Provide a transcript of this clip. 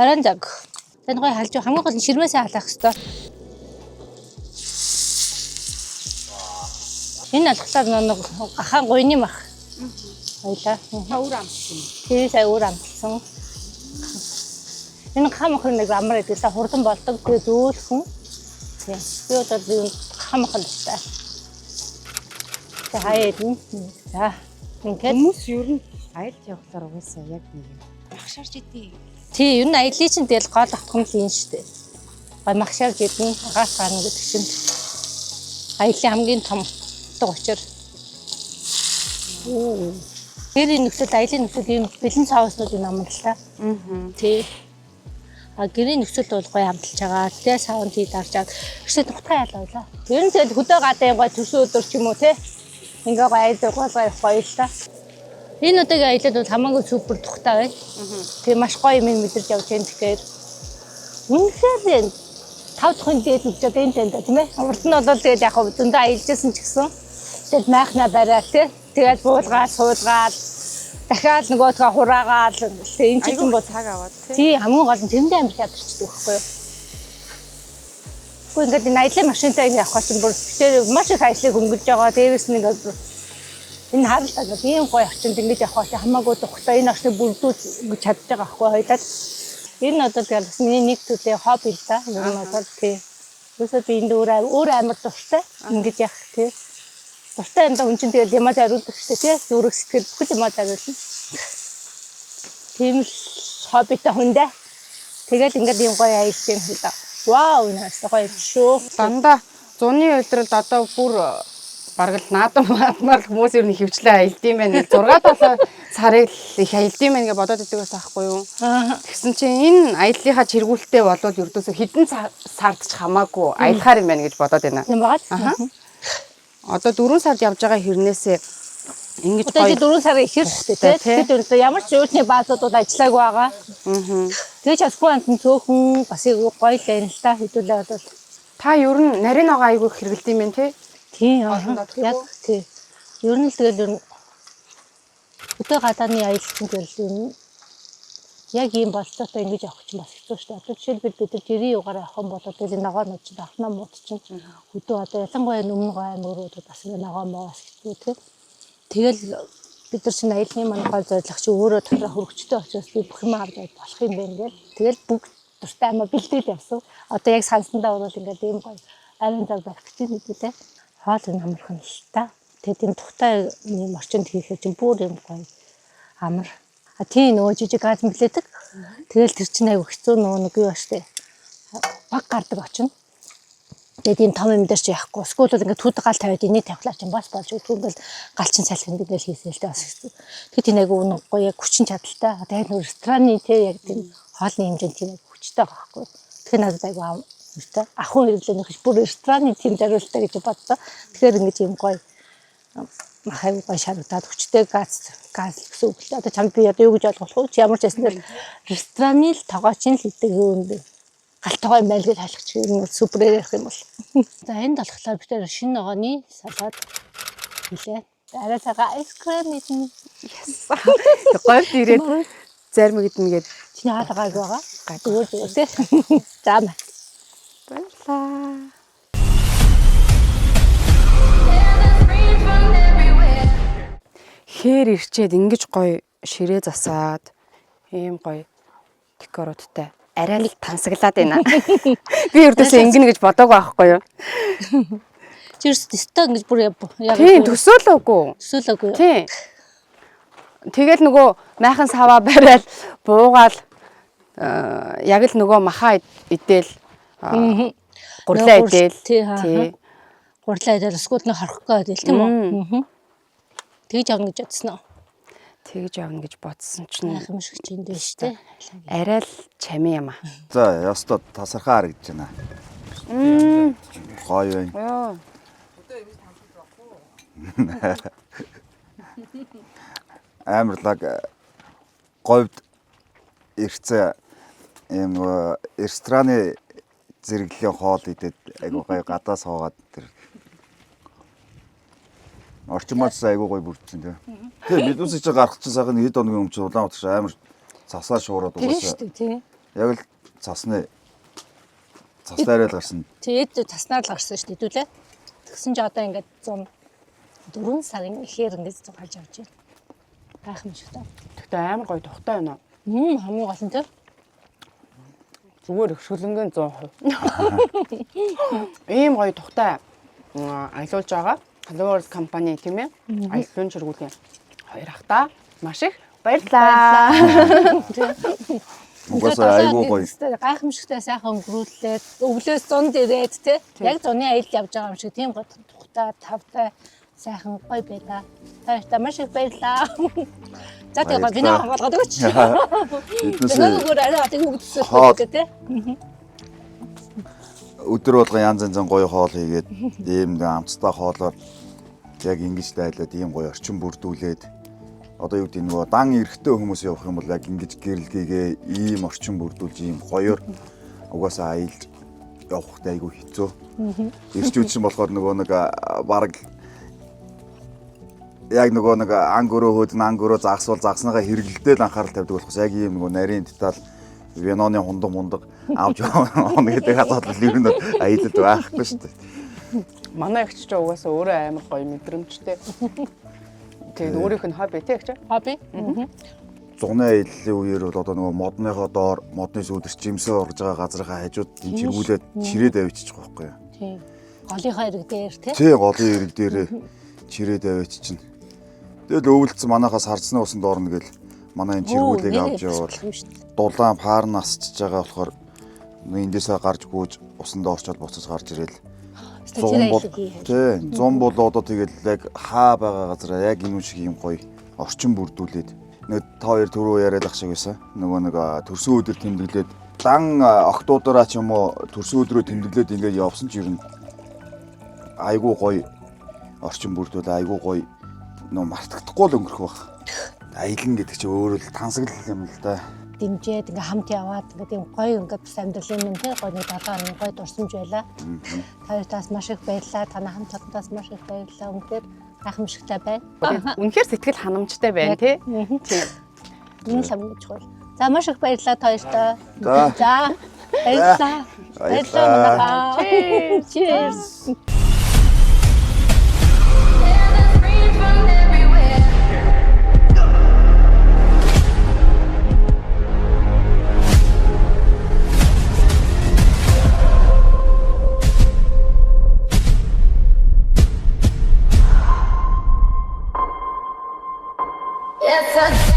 Баран заг. Тань гой халж хамгийн гол нь ширмээсээ халаах хэрэгтэй. Энэ алхтаар нэг гахаан гойны мах. Хоёлаа. Өөр амтсан. Тэгээ сая өөр амтсан. Энэ гахаан мах нэг амар гэдэгтэй хурдан болдог. Тэгээ зөөлхөн. Тийм. Би одоо энэ гахаан мах л та хаяад нь. За. Ингээд Хүмүүс ер нь аялал явахлаар угаасаа яг нэг багшаарч идэв. тий, ер нь аяллаа чинь тэгэл гол авах юм л юм шүү дээ. Гой магшаарж идэн агаас гарна гэдэг чинь. Аяллаа хамгийн том утга учир. Гэрийн нөхцөл аяллаа нөхцөл юм бэлэн цааснууд юм амлаа. Тий. А гэрийн нөхцөл бол гоё хамталж байгаа. Тэгээ саунд хий дарж аваад ихсээ тухтай ялаалаа. Ер нь тэгэл хөдөө гадаа гоё төсөө өдөр ч юм уу те. Ингээ гоё аялал гоё л та. Энэ удаагийн аялал бол хамаагүй супер тухтай байна. Тэгээ маш гоё юм мэдэрч явж байгаа. Тэгэхээр үнэхээр 5 дахь дээд үгчээд энэ тэнд тийм ээ. Урд нь бол тэгээд яг хөө зөндөө аялжсэн ч гэсэн тэгэл майхнаа бариад тий. Тэгээд буулгаад суулгаад дахиад нөгөөдгөө хураагаад энэ ч юм бол цаг аваад тий хамгийн гол нь тэндээ амир ядарчдаг байхгүй юу. Гэхдээ ингээд энэ аялал машинтай явах чинь бүр тэр маш их ажлыг өнгөрж байгаа. Дээрээс нь ингээд энэ харалтаа ингээд ийм гоё орчинд ингэж явах чинь хамаагүй тухтай энэ орчныг бүрдүүлж ингэж чадж байгаа байхгүй хоёлаа. Энэ одоо тэгэл миний нэг төлөө хобби л да. Ер нь бол тий. Үсээ би энэ өөр амар дуртай ингэж явах тий. Дуртай юм да хүн чинь тэгэл ямаа зариулдаг шүү дээ тий. Зүрх сэтгэл бүх юмаа зариулна. Тийм л хоббитай хүн дээ. Тэгэл ингээд ийм гоё аялж юм хэл да. Вау энэ гоё шүү. дандаа зуны өдрөлд одоо бүр бараг л наадам маадмаар хүмүүс ер нь хөвчлээ аялд юм байна. 6-7 сарыг л их аялд юм байна гэж бодоод идэг байсан байхгүй юу? Тэгсэн чинь энэ аяллахаа чиргүүлэлтээ болвол ердөөсөө хэдэн сард ч хамаагүй аялахаар юм байна гэж бодоод байна. юм байгаа. Одоо 4 сард явж байгаа хэрнээсээ ингэж Одоо 4 сарын ихэр шүү дээ тий. Тэгэд ямар ч өөртний баазуудад ажиллааг байгаа. Тэгээ ч асгүй амтан цөөхөн бас гоё л байна л та хэдүүлээ бол. та ер нь нарийн ногоо айгүй хэрэгэлт юм байна тий? Тийм яг тий. Ер нь л тэгэл ер нь өдөө гадааны аялалчин тэгэл юм яг ийм болцоотой ингэж явах чинь бас хэцүү шүү дээ. Одоо жишээлбэл бид тэрийн югаар явах юм бол тэгэл ногоонууд чинь авнаа мууд чинь өдөө одоо ялангуяа өмнө гой аймагруудад бас ингэ ногоо моо бас хэцүү тий. Тэгэл бид нар чинь аяллаа маань гол зорилго чи өөрөө тараа хөргөчтэй очиж би бүх юм авч болох юм байна гэл. Тэгэл бүгд дуртай амаа бэлдээд явсан. Одоо яг сансандаа бол ингээд ийм гоё арын зав барих гэж хэлээ. Хоол нь амархан л та. Тэгээд тийм тухтай юм орчинд хийхээр чинь бүр юм гоё амар. А тийм нөгөө жижиг газ мэлээдэг. Тэгэл тэр чинь аяг хэцүү нөгөө нэг юу баштай. Баг гардаг очино. Тэгээд ийм том юм дээр чи яахгүй. Эсвэл бол ингээд түүд гал тавиад энийг тавихлаа чинь бас болж өгдөг бол галчин салхинд ингээд хийсэн л дээ бас хэцүү. Тэгээд тийм аяг үнэ гоё яг хүчин чадалтай. Тэгээд нөгөө рестораны тий яг тийм хоолны хэмжээнд тийм хүчтэй байгаа байхгүй. Тэгэхээр надад аяг амтай. Ахын хэрэглээ нөхөж бүр рестораны тийм зориултаа гэж боддоо. Тэгэхээр ингээд ийм гоё махай гоё шаргадаад хүчтэй газ гэсэн үг л дээ. Одоо чамд би одоо юу гэж ойлгох вэ? Чи ямар ч яснаар рестораны л тогооч нь л хийдэг юм бэ. Галтгой юм байл гэж хаалгач юм бол суперээр ярих юм бол. За энд болохоор бид шинэ ногооны салаад хийлээ. Арай цагаа айскрем идэн. Говьд ирээд зарим идэнэ гээд Чиний хаалгааг байгаа. Зүгээр тий. За маа. баярлаа. Хээр ирчээд ингэж гоё ширээ засаад ийм гоё декоруудтай арай л тансаглаад байна. Би ердөөсөө ингэнэ гэж бодоагүй байхгүй юу? Чирс теста ингэж бүр яг Тийм төсөөлөөгүй. төсөөлөөгүй. Тийм. Тэгэл нөгөө майхан саваа барайл буугаал яг л нөгөө махаа идээл гурлаа идээл тий. Гурлаа идэл эсвэл нэг хорхох гээд тийм үү? Тэгж явна гэж бодсон уу? Тэгж явна гэж бодсон чинь Яах юм шиг ч юм дээ шүү дээ. арай л чами юм аа. За, ястаа тасархаа харагдаж байна. Гоё байна. Йоо. Амарлаг говьд ирцээ ийм рестораны зэрэглэлийн хоол идээд айгуу гоё гадаа суугаад тэр орчмоос айгуу гоё бүрдсэн тийм. Тэгээ бид үсэж гарах чинь сайхан хэд хоногийн өмнө Улаанбаатар амар цасаа шуураад Тэр угаасаа. шүү дээ тий. Яг л цасны цастайрал гарсан. Тэгээд таснаар л гарсан шүү дээ хэдүүлээ. Тэгсэн чи одоо ингээд 4 сарын ихээр ингээд зугаалж авч байна. Гайхамшигтай. Тэгтээ амар гоё тухтай байна. Хамгийн гол нь тэр Зүгээр их шүлэнгийн 100%. Ийм гоё тухтай аялуулж байгаа. Colors компани тийм ээ. Аяллын чиргүүлийн хоёр ахта маш их баярлалаа. Угаасаа айгүй гоё. Гайхамшигтай сайхан өнгөрүүлээд өглөөс 100 дээрээд те. Яг зуны аялал явж байгаа юм шиг тийм гоё тухтай тавтай сайхан гоё байлаа. Баярлалаа маш их баярлалаа. За тэгээ би нэг хамгаалгаад өгөөч. Нөгөөгөр арай атыг өгдөөсөө те. Өдөр болго янз янзын гоё хоол хийгээд ийм амцтай хоолоор яг ингэж дайлаад ийм гоё орчин бүрдүүлээд одоо юу гэдэг нөгөө дан эрэхтэй хүмүүс явах юм бол яг ингэж гэрэлгээгээ ийм орчин бүрдүүлж ийм гоёор угаасаа аялж явахтай айгүй хэцүү. Ирчүүд чинь болохоор нөгөө нэг баг яг нөгөө нэг ангөрөө хөөдөн ангөрөө загсвал загсныгаа хэрэглэдэл анхаарал тавьдаг болохоос яг ийм нөгөө нарийн деталь виноны хундаг авч явна гэдэг асуудал ер нь аялалд байхгүй шүү дээ. Манай эгч ч угаасаа өөрөө амар гоё мэдрэмжтэй. Тэгээд өөрийнх нь хобби тий эгч? Хобби. Зуны аяллаа үеэр бол одоо нөгөө модныхоо доор модны сүүдэрч жимсээ орж байгаа газрынхаа хажууд чиргүүлээд чирээд авчиж байгаа байхгүй юу? Тийм. Голынхоо ирэг дээр тий. Тий, голын ирэг дээрээ чирээд авчиж. Тэгэл өвөлдсөн манайхаас харцны усан доорно гэл манай энэ чиргүүлийг авч явал дулаан паар насчж байгаа болохоор эндээсээ гарч гүйж усанд орчоод буцаж гарч ирэл 100 бол тий 100 бол одоо тэгэл яг хаа байгаа газараа яг энэ шиг юм гоё орчин бүрдүүлээд нэг та хоёр түрүү яриад ах шиг байсан нөгөө нэг төрсөн өдөр тэмдэглээд дан октоудараа ч юм уу төрсөн өдрөө тэмдэглээд ингээд явсан ч ер нь айгуу гоё орчин бүрдүүлээ айгуу гоё нөө мартагдахгүй л өнгөрөх баг. Аялна гэдэг чинь өөрөө л тансаглал юм л да. Дэмжээд ингээ хамт яваад ингээ тийм гоё ингээ бас амьдралын минь тий гоё нэг 7 хоног гоё дурсамж байла. Хоёртаас маш их баярлалаа. Танай хамт чадантаас маш их баярлалаа. Үнэхээр гайхамшигтай байна. Үнэхээр сэтгэл ханамжтай байна тий. Энэ л хамгийн чухал. За маш их баярлалаа хоёртаа. За баярлалаа. Баярлалаа. Cheers. Yes, I